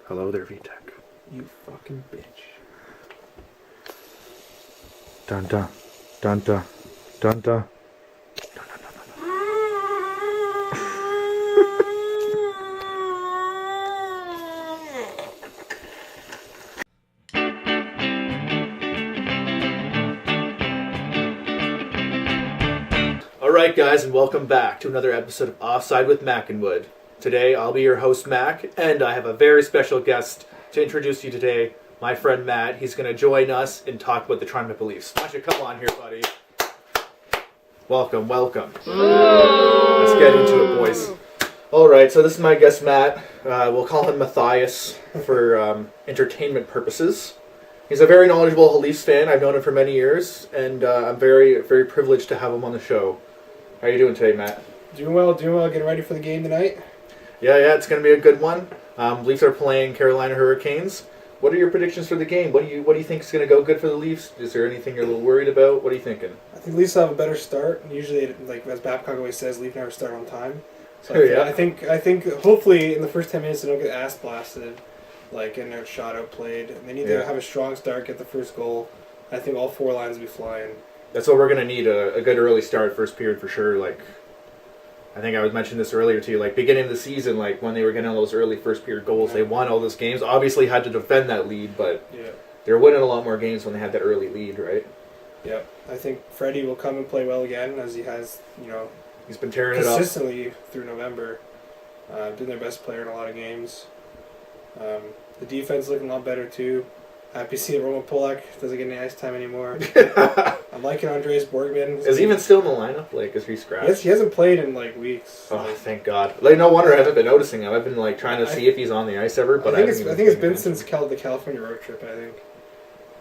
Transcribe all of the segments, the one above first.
Hello there, VTech. You fucking bitch. Dun dun. Dun dun. Dun dun. Alright guys, and welcome back to another episode of Offside with Mac and Wood. Today I'll be your host Mac, and I have a very special guest to introduce you today, my friend Matt. He's going to join us and talk about the Toronto Maple Leafs. Why don't you come on here, buddy? Welcome. Let's get into it, boys. Alright, so this is my guest Matt. We'll call him Matthias for entertainment purposes. He's a very knowledgeable Leafs fan. I've known him for many years, and I'm very, very privileged to have him on the show. How are you doing today, Matt? Doing well. Getting ready for the game tonight. Yeah, it's going to be a good one. Leafs are playing Carolina Hurricanes. What are your predictions for the game? What do you think is going to go good for the Leafs? Is there anything you're a little worried about? What are you thinking? I think Leafs will have a better start. Usually, like as Babcock always says, Leafs never start on time. So I think hopefully in the first 10 minutes they don't get ass blasted, like and their shot outplayed. And they need to have a strong start, get the first goal. I think all four lines will be flying. That's what we're going to need, a good early start, first period for sure. Like, I think I would mention this earlier too, like beginning of the season, like when they were getting all those early first period goals, they won all those games. Obviously had to defend that lead, but they were winning a lot more games when they had that early lead, right? Yeah, I think Freddie will come and play well again, as he has, he's been tearing it up consistently through November. Been their best player in a lot of games. The defense looking a lot better too. Happy to see that Roman Polak doesn't get any ice time anymore. I'm liking Andreas Borgman. Is he even still in the lineup? Like, is he scratched? Yes, he hasn't played in weeks. Oh, thank God! Like, no wonder I haven't been noticing him. I've been like trying to see if he's on the ice ever, but I think it's been since the California road trip. I think.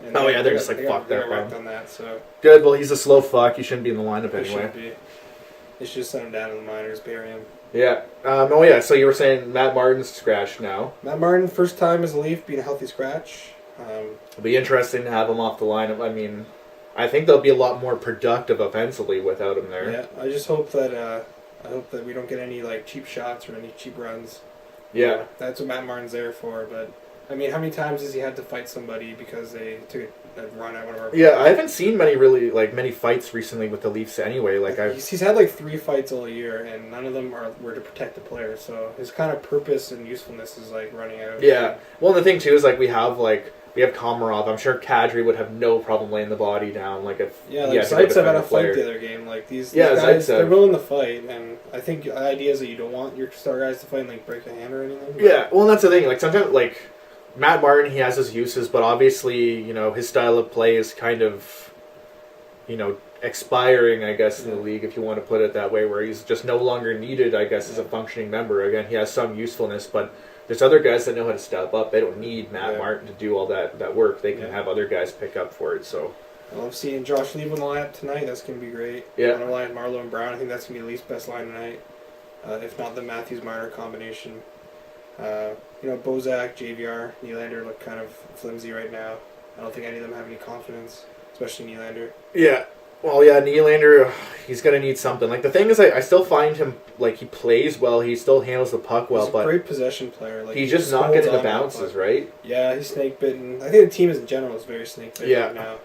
And they're just like fuck that. On that, so good. Well, he's a slow fuck. He shouldn't be in the lineup anyway. They should just send him down in the minors, bury him. Yeah. So you were saying Matt Martin's scratched now. Matt Martin, first time as a Leaf, being a healthy scratch. It'll be interesting to have him off the lineup. I mean, I think they'll be a lot more productive offensively without him there. Yeah, I just hope that we don't get any like cheap shots or any cheap runs. Yeah, that's what Matt Martin's there for. But I mean, how many times has he had to fight somebody because they took a run at one of our players? Yeah, I haven't seen many fights recently with the Leafs anyway. Like he's had like 3 fights all year, and none of them were to protect the player. So his kind of purpose and usefulness is like running out. Yeah. Well, and the thing too is like we have Komarov. I'm sure Kadri would have no problem laying the body down. Like if Zaitsev had a fight the other game. Like these guys, they're willing to fight, and I think the idea is that you don't want your star guys to fight and like break a hand or anything. Yeah. Well, and that's the thing. Like sometimes like Matt Martin, he has his uses, but obviously his style of play is kind of expiring, I guess, in the league, if you want to put it that way, where he's just no longer needed, I guess, as a functioning member. Again, he has some usefulness, but there's other guys that know how to step up. They don't need Matt Martin to do all that work. They can have other guys pick up for it. So I love seeing Josh Lee in the lineup tonight. That's going to be great. Yeah. On the line, Marlowe and Brown. I think that's going to be the least best line tonight, if not the Matthews-Marner combination. Bozak, JVR, Nylander look kind of flimsy right now. I don't think any of them have any confidence, especially Nylander. Yeah. Well, yeah, Nylander, he's going to need something. Like, the thing is, I still find him, like, he plays well, he still handles the puck well, but... He's a great possession player. Like, he's just not getting the bounces, right? Yeah, he's snake-bitten. I think the team in general is very snake-bitten right now.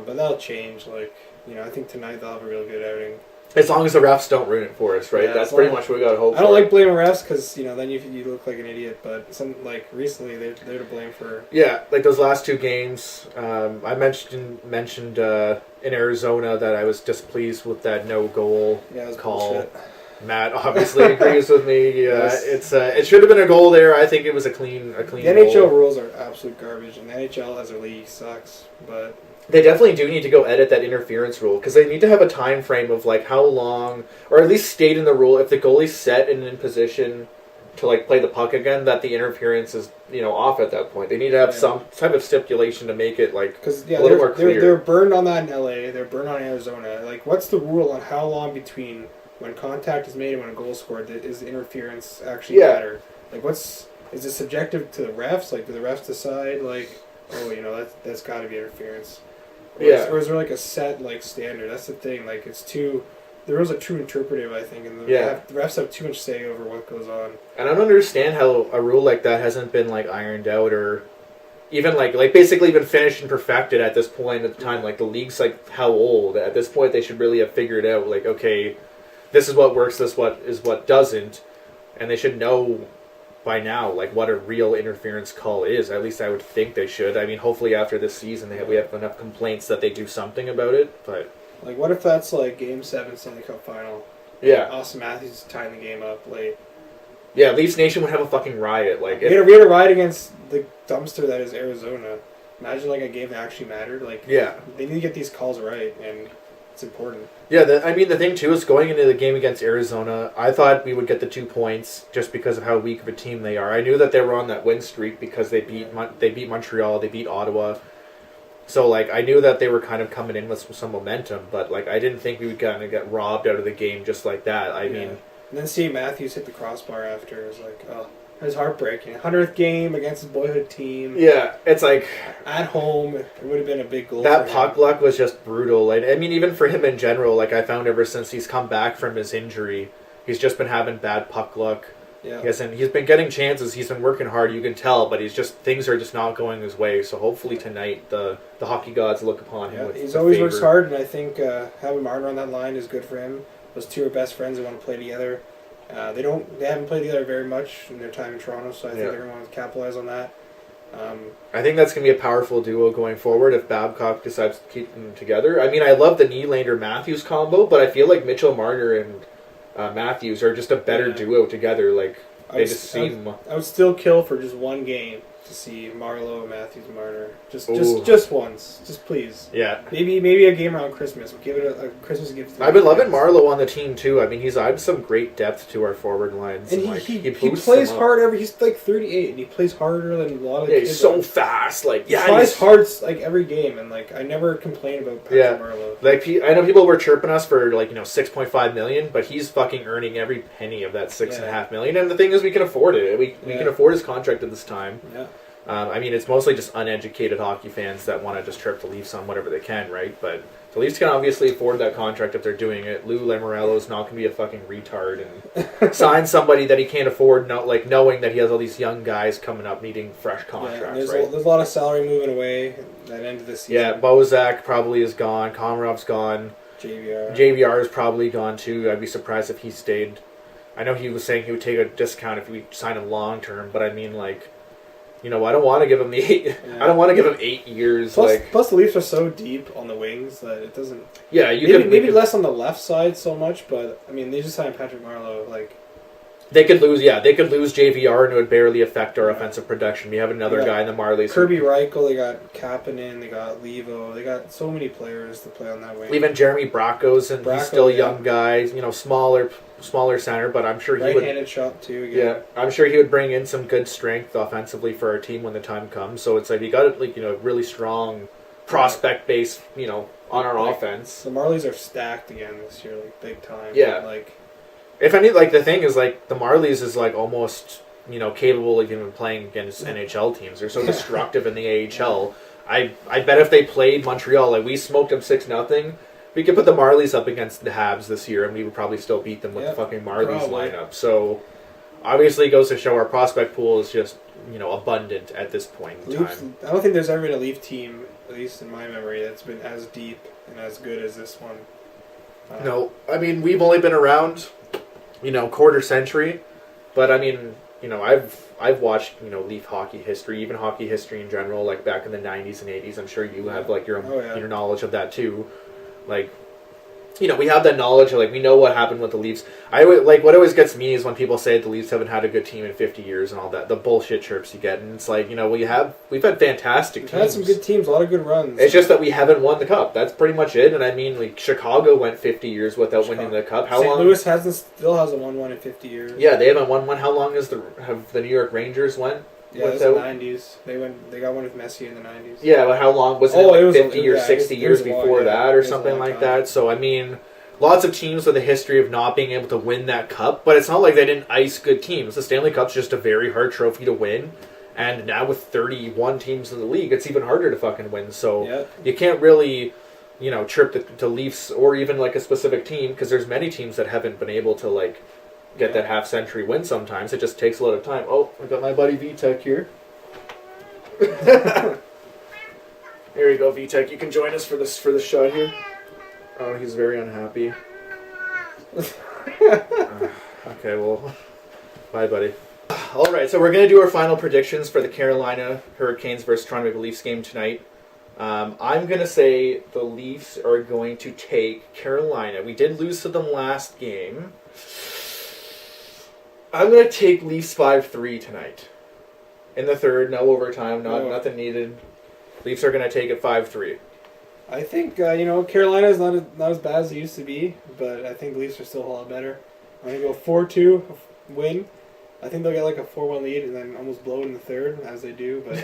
But that'll change. Like, I think tonight they'll have a real good outing. As long as the refs don't ruin it for us, right? Yeah, that's pretty much what we got to hope for. I don't like blaming refs because, then you look like an idiot. But recently, they're to blame for... Yeah, like those last 2 games. I mentioned in Arizona that I was displeased with that no-goal call. Bullshit. Matt obviously agrees with me. Yes. It should have been a goal there. I think it was a clean goal. The NHL rules are absolute garbage, and the NHL as a league sucks, but... They definitely do need to go edit that interference rule because they need to have a time frame of like how long, or at least state in the rule if the goalie's set and in position to like play the puck again, that the interference is off at that point. They need to have some type of stipulation to make it like a little more clear. They're burned on that in LA. They're burned on Arizona. Like, what's the rule on how long between when contact is made and when a goal is scored? Is the interference actually matter? Like, is it subjective to the refs? Like, do the refs decide like, that's got to be interference? Or is there like a set like standard? That's the thing. Like, it's too the rules are too interpretive, I think, and the refs have too much say over what goes on. And I don't understand how a rule like that hasn't been like ironed out or even like basically been finished and perfected at this point at the time. Like the league's like how old? At this point they should really have figured out like, okay, this is what works, this what doesn't, and they should know by now like what a real interference call is. At least I would think they should. I mean, hopefully after this season we have enough complaints that they do something about it, but like what if that's like Game 7 Stanley Cup final? Yeah. Austin Matthews is tying the game up late. Yeah, Leafs Nation would have a fucking riot. Like we had a riot against the dumpster that is Arizona. Imagine like a game that actually mattered. Like they need to get these calls right, and it's important. Yeah, I mean the thing too is going into the game against Arizona, I thought we would get the 2 points just because of how weak of a team they are. I knew that they were on that win streak because they beat Montreal, they beat Ottawa. So like I knew that they were kind of coming in with some momentum, but like I didn't think we would kind of get robbed out of the game just like that. I mean. And then seeing Matthews hit the crossbar after is like, oh, it was heartbreaking. 100th game against his boyhood team. Yeah, it's like at home, it would have been a big goal. That puck luck was just brutal. Like, I mean, even for him in general, like I found ever since he's come back from his injury, he's just been having bad puck luck. Yeah, he's been getting chances. He's been working hard. You can tell, but things are just not going his way. So hopefully tonight the hockey gods look upon him. With he's always works hard, and I think having Martin on that line is good for him. Those two are best friends. They want to play together. They haven't played together very much in their time in Toronto, so I think they're going to want to capitalize on that. I think that's going to be a powerful duo going forward if Babcock decides to keep them together. I mean, I love the Nylander-Matthews combo, but I feel like Mitchell Marner and Matthews are just a better duo together. Like they just seem. I would still kill for just one game to see Marleau, Matthews, Marner. Just once. Just please. Yeah. Maybe a game around Christmas. We'll give it a Christmas gift. I've been loving Marleau on the team too. I mean, he's added some great depth to our forward lines. And he plays hard he's like 38 and he plays harder than a lot of the kids. He's so fast. Like he tries hard like every game, and like I never complain about Patrick Marleau. Like I know people were chirping us for like $6.5 million, but he's fucking earning every penny of that $6.5 million. And the thing is, we can afford it. We can afford his contract at this time. Yeah. I mean, it's mostly just uneducated hockey fans that want to just trip the Leafs on whatever they can, right? But the Leafs can obviously afford that contract if they're doing it. Lou Lamoriello's not going to be a fucking retard and sign somebody that he can't afford, knowing that he has all these young guys coming up needing fresh contracts, right? There's a lot of salary moving away at the end of this season. Yeah, Bozak probably is gone. Komarov's gone. JVR is probably gone too. I'd be surprised if he stayed. I know he was saying he would take a discount if we sign him long term, but I mean, like, I don't want to give him I don't want to give him 8 years. Plus, the Leafs are so deep on the wings that it doesn't. Yeah, maybe less on the left side so much, but I mean, they just signed Patrick Marleau. Like, they could lose. Yeah, they could lose JVR and it would barely affect our offensive production. We have another guy in the Marlies. Kirby Reichel, they got Kapanen, they got Levo, they got so many players to play on that wing. Even Jeremy Bracco's and he's still a young guy. Smaller center, but I'm sure he would. Right-handed shot too. Again. Yeah, I'm sure he would bring in some good strength offensively for our team when the time comes. So it's like we got a really strong prospect base, on our offense. The Marlies are stacked again this year, like big time. Yeah, if any, the thing is the Marlies is almost capable of even playing against NHL teams. They're so destructive in the AHL. I bet if they played Montreal, we smoked them 6-0. We could put the Marlies up against the Habs this year, and we would probably still beat them with the fucking Marlies lineup. So, obviously, it goes to show our prospect pool is just, abundant at this point in time. I don't think there's ever been a Leaf team, at least in my memory, that's been as deep and as good as this one. No, I mean, we've only been around, quarter century, but I mean, I've watched, Leaf hockey history, even hockey history in general, back in the 90s and 80s. I'm sure you have, your knowledge of that, too. We have that knowledge. We know what happened with the Leafs. What always gets me is when people say the Leafs haven't had a good team in 50 years and all that. The bullshit chirps you get, and it's we've had fantastic teams. We've had some good teams, a lot of good runs. It's just that we haven't won the cup. That's pretty much it. And I mean, Chicago went 50 years without winning the cup. How long? St. Louis still hasn't won one in 50 years. Yeah, they haven't won one. How long have the New York Rangers went? Yeah, it was the 90s. They got one with Messi in the 90s. Yeah, but how long was it? It was 50 or 60 years before that or something like that. So, I mean, lots of teams with a history of not being able to win that cup, but it's not like they didn't ice good teams. The Stanley Cup's just a very hard trophy to win, and now with 31 teams in the league, it's even harder to fucking win. So, you can't really trip to Leafs or even like a specific team, because there's many teams that haven't been able to like get that half-century win sometimes. It just takes a lot of time. Oh, I got my buddy VTech here. Here you go, VTech. You can join us for this shot here. Oh, he's very unhappy. Okay, well, bye, buddy. All right, so we're going to do our final predictions for the Carolina Hurricanes versus Toronto Maple Leafs game tonight. I'm going to say the Leafs are going to take Carolina. We did lose to them last game. I'm going to take Leafs 5-3 tonight. In the third, no overtime, nothing needed. Leafs are going to take it 5-3. I think, Carolina's not as bad as it used to be, but I think the Leafs are still a lot better. I'm going to go 4-2 win. I think they'll get like a 4-1 lead and then almost blow it in the third, as they do. But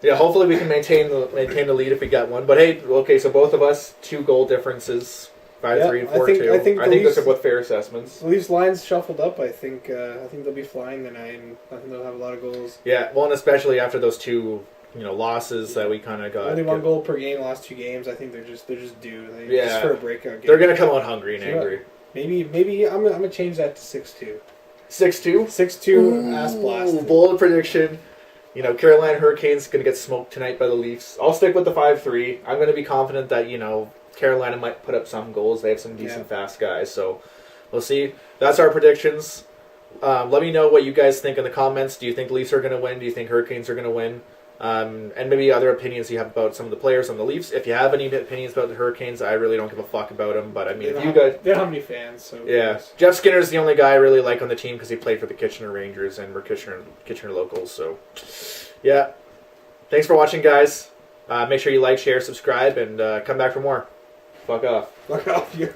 yeah, hopefully we can maintain the lead if we get one. But hey, okay, so both of us 2 goal differences, 5-3 and 4-2. I think those are both fair assessments. The Leafs lines shuffled up. I think they'll be flying tonight, and I think they'll have a lot of goals. Yeah, well, and especially after those 2 losses that we kind of got. Only 1 goal per game the last 2 games. I think they're just due. Just for a breakout game. They're gonna come out hungry and angry. Maybe I'm gonna change that to 6-2. 6-2? 6-2 ass blast. Bold prediction. Carolina Hurricanes going to get smoked tonight by the Leafs. I'll stick with the 5-3. I'm going to be confident that, Carolina might put up some goals. They have some decent fast guys. So we'll see. That's our predictions. Let me know what you guys think in the comments. Do you think Leafs are going to win? Do you think Hurricanes are going to win? And maybe other opinions you have about some of the players on the Leafs. If you have any opinions about the Hurricanes, I really don't give a fuck about them. But I mean, if you guys, they don't have any fans. So yeah, Jeff Skinner's the only guy I really like on the team because he played for the Kitchener Rangers and we're Kitchener locals. So yeah, thanks for watching, guys. Make sure you like, share, subscribe, and come back for more. Fuck off. Fuck off, you.